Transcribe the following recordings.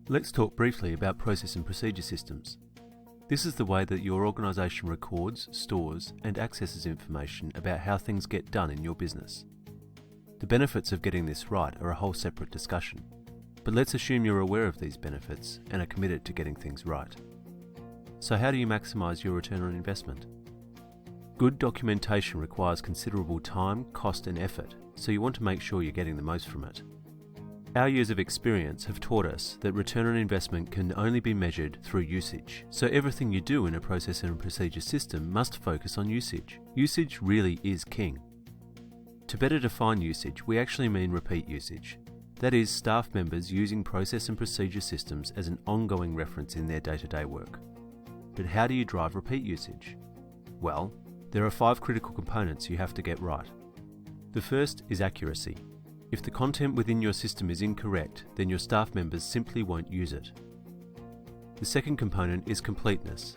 Let's talk briefly about process and procedure systems. This is the way that your organisation records, stores, and accesses information about how things get done in your business. The benefits of getting this right are a whole separate discussion, but let's assume you're aware of these benefits and are committed to getting things right. So how do you maximise your return on investment? Good documentation requires considerable time, cost and effort, so you want to make sure you're getting the most from it. Our years of experience have taught us that return on investment can only be measured through usage, so everything you do in a process and procedure system must focus on usage. Usage really is king. To better define usage, we actually mean repeat usage. That is, staff members using process and procedure systems as an ongoing reference in their day-to-day work. But how do you drive repeat usage? Well, there are 5 critical components you have to get right. The first is accuracy. If the content within your system is incorrect, then your staff members simply won't use it. The second component is completeness.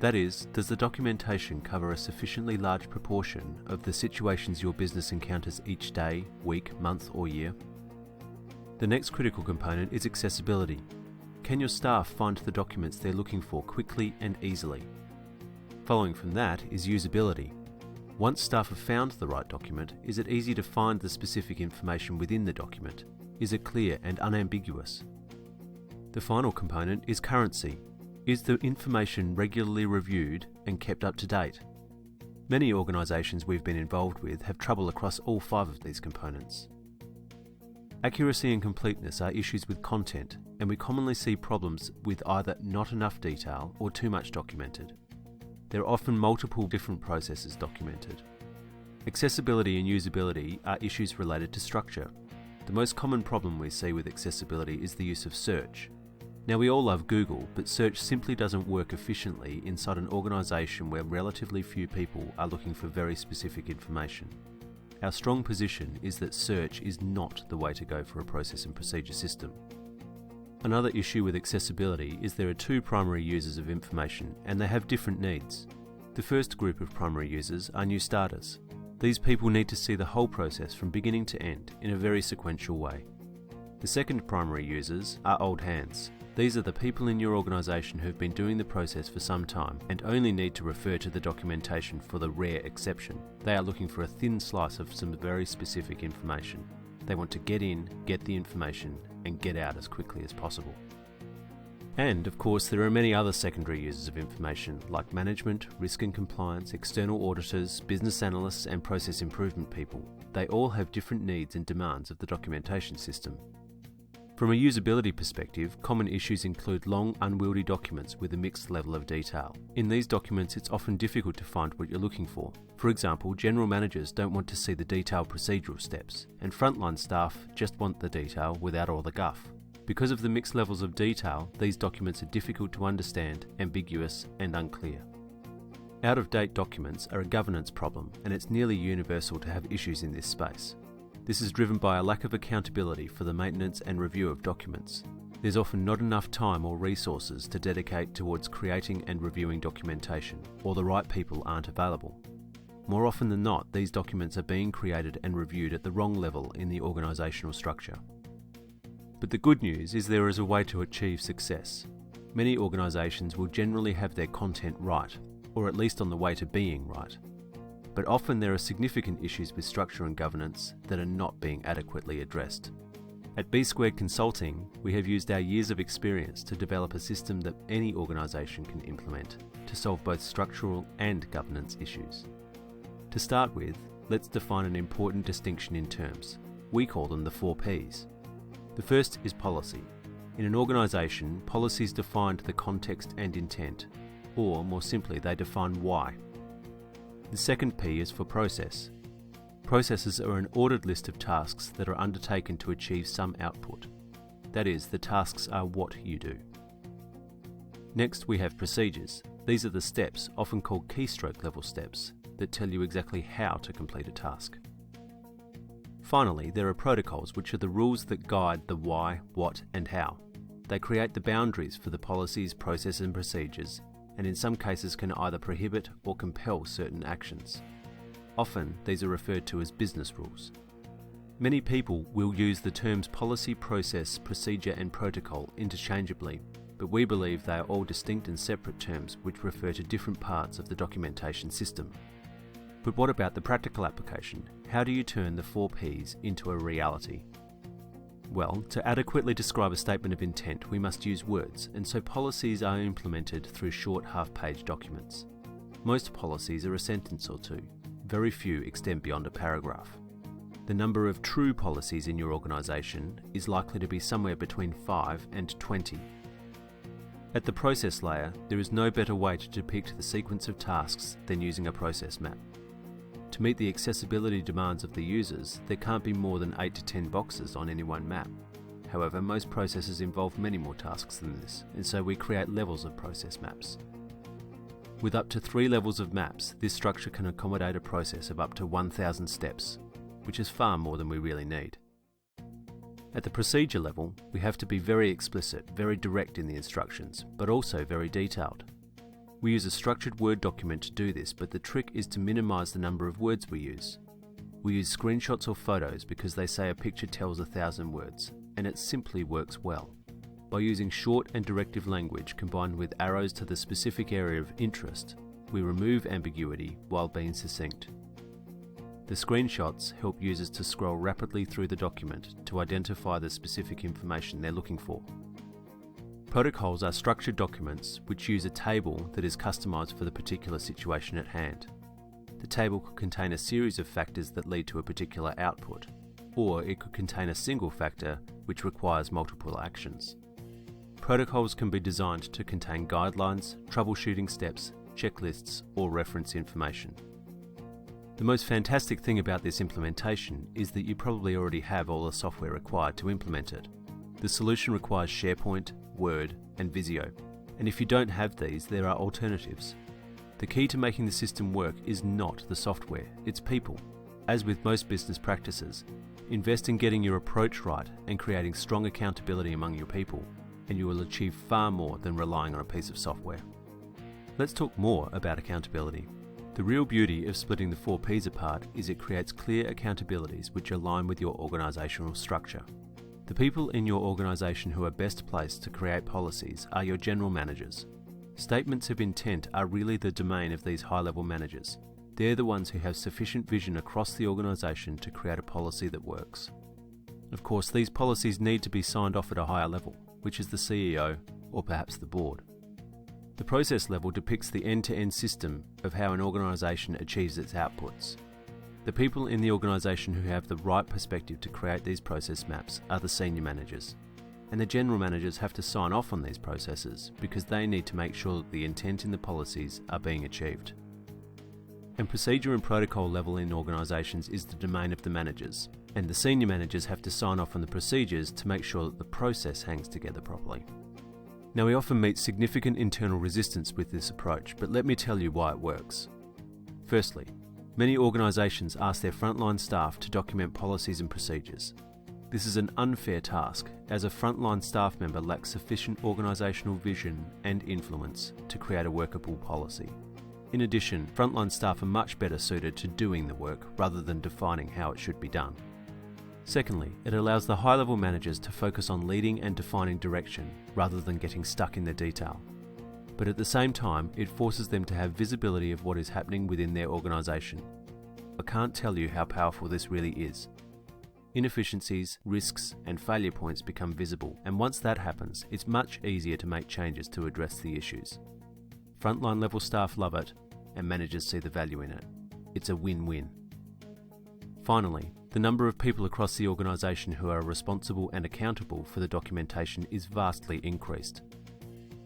That is, does the documentation cover a sufficiently large proportion of the situations your business encounters each day, week, month or year? The next critical component is accessibility. Can your staff find the documents they're looking for quickly and easily? Following from that is usability. Once staff have found the right document, is it easy to find the specific information within the document? Is it clear and unambiguous? The final component is currency. Is the information regularly reviewed and kept up to date? Many organisations we've been involved with have trouble across all 5 of these components. Accuracy and completeness are issues with content, and we commonly see problems with either not enough detail or too much documented. There are often multiple different processes documented. Accessibility and usability are issues related to structure. The most common problem we see with accessibility is the use of search. Now, we all love Google, but search simply doesn't work efficiently inside an organisation where relatively few people are looking for very specific information. Our strong position is that search is not the way to go for a process and procedure system. Another issue with accessibility is there are 2 primary users of information and they have different needs. The first group of primary users are new starters. These people need to see the whole process from beginning to end in a very sequential way. The second primary users are old hands. These are the people in your organisation who have been doing the process for some time and only need to refer to the documentation for the rare exception. They are looking for a thin slice of some very specific information. They want to get in, get the information, and get out as quickly as possible. And of course, there are many other secondary users of information like management, risk and compliance, external auditors, business analysts and process improvement people. They all have different needs and demands of the documentation system. From a usability perspective, common issues include long, unwieldy documents with a mixed level of detail. In these documents, it's often difficult to find what you're looking for. For example, general managers don't want to see the detailed procedural steps, and frontline staff just want the detail without all the guff. Because of the mixed levels of detail, these documents are difficult to understand, ambiguous, and unclear. Out-of-date documents are a governance problem, and it's nearly universal to have issues in this space. This is driven by a lack of accountability for the maintenance and review of documents. There's often not enough time or resources to dedicate towards creating and reviewing documentation, or the right people aren't available. More often than not, these documents are being created and reviewed at the wrong level in the organisational structure. But the good news is there is a way to achieve success. Many organisations will generally have their content right, or at least on the way to being right. But often there are significant issues with structure and governance that are not being adequately addressed. At B Squared Consulting, we have used our years of experience to develop a system that any organisation can implement to solve both structural and governance issues. To start with, let's define an important distinction in terms. We call them the 4 Ps. The first is policy. In an organisation, policies define the context and intent, or more simply, they define why. The second P is for process. Processes are an ordered list of tasks that are undertaken to achieve some output. That is, the tasks are what you do. Next, we have procedures. These are the steps, often called keystroke level steps, that tell you exactly how to complete a task. Finally, there are protocols, which are the rules that guide the why, what, and how. They create the boundaries for the policies, processes, and procedures, and in some cases can either prohibit or compel certain actions. Often, these are referred to as business rules. Many people will use the terms policy, process, procedure and protocol interchangeably, but we believe they are all distinct and separate terms which refer to different parts of the documentation system. But what about the practical application? How do you turn the 4 Ps into a reality? Well, to adequately describe a statement of intent, we must use words, and so policies are implemented through short half-page documents. Most policies are a sentence or two. Very few extend beyond a paragraph. The number of true policies in your organisation is likely to be somewhere between 5 and 20. At the process layer, there is no better way to depict the sequence of tasks than using a process map. To meet the accessibility demands of the users, there can't be more than 8 to 10 boxes on any one map. However, most processes involve many more tasks than this, and so we create levels of process maps. With up to 3 levels of maps, this structure can accommodate a process of up to 1,000 steps, which is far more than we really need. At the procedure level, we have to be very explicit, very direct in the instructions, but also very detailed. We use a structured Word document to do this, but the trick is to minimize the number of words we use. We use screenshots or photos because they say a picture tells 1,000 words, and it simply works well. By using short and directive language combined with arrows to the specific area of interest, we remove ambiguity while being succinct. The screenshots help users to scroll rapidly through the document to identify the specific information they're looking for. Protocols are structured documents which use a table that is customized for the particular situation at hand. The table could contain a series of factors that lead to a particular output, or it could contain a single factor which requires multiple actions. Protocols can be designed to contain guidelines, troubleshooting steps, checklists, or reference information. The most fantastic thing about this implementation is that you probably already have all the software required to implement it. The solution requires SharePoint, Word, and Visio, and if you don't have these, there are alternatives. The key to making the system work is not the software, it's people. As with most business practices, invest in getting your approach right and creating strong accountability among your people, and you will achieve far more than relying on a piece of software. Let's talk more about accountability. The real beauty of splitting the 4 Ps apart is it creates clear accountabilities which align with your organisational structure. The people in your organisation who are best placed to create policies are your general managers. Statements of intent are really the domain of these high-level managers. They're the ones who have sufficient vision across the organisation to create a policy that works. Of course, these policies need to be signed off at a higher level, which is the CEO or perhaps the board. The process level depicts the end-to-end system of how an organisation achieves its outputs. The people in the organisation who have the right perspective to create these process maps are the senior managers. And the general managers have to sign off on these processes because they need to make sure that the intent in the policies are being achieved. And procedure and protocol level in organisations is the domain of the managers, and the senior managers have to sign off on the procedures to make sure that the process hangs together properly. Now, we often meet significant internal resistance with this approach, but let me tell you why it works. Firstly, many organisations ask their frontline staff to document policies and procedures. This is an unfair task, as a frontline staff member lacks sufficient organisational vision and influence to create a workable policy. In addition, frontline staff are much better suited to doing the work rather than defining how it should be done. Secondly, it allows the high-level managers to focus on leading and defining direction rather than getting stuck in the detail. But at the same time, it forces them to have visibility of what is happening within their organisation. I can't tell you how powerful this really is. Inefficiencies, risks, and failure points become visible, and once that happens, it's much easier to make changes to address the issues. Frontline level staff love it, and managers see the value in it. It's a win-win. Finally, the number of people across the organisation who are responsible and accountable for the documentation is vastly increased.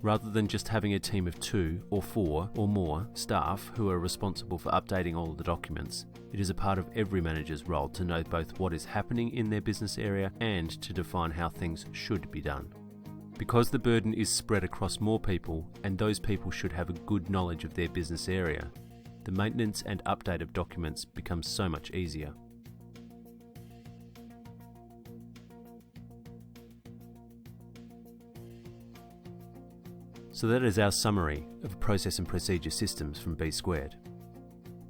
Rather than just having a team of 2 or 4 or more staff who are responsible for updating all of the documents, it is a part of every manager's role to know both what is happening in their business area and to define how things should be done. Because the burden is spread across more people, and those people should have a good knowledge of their business area, the maintenance and update of documents becomes so much easier. So that is our summary of process and procedure systems from B Squared.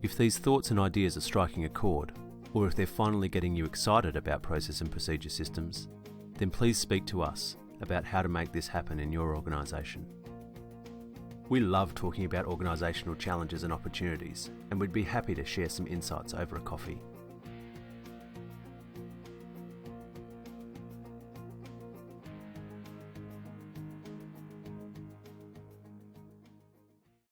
If these thoughts and ideas are striking a chord, or if they're finally getting you excited about process and procedure systems, then please speak to us about how to make this happen in your organisation. We love talking about organisational challenges and opportunities, and we'd be happy to share some insights over a coffee.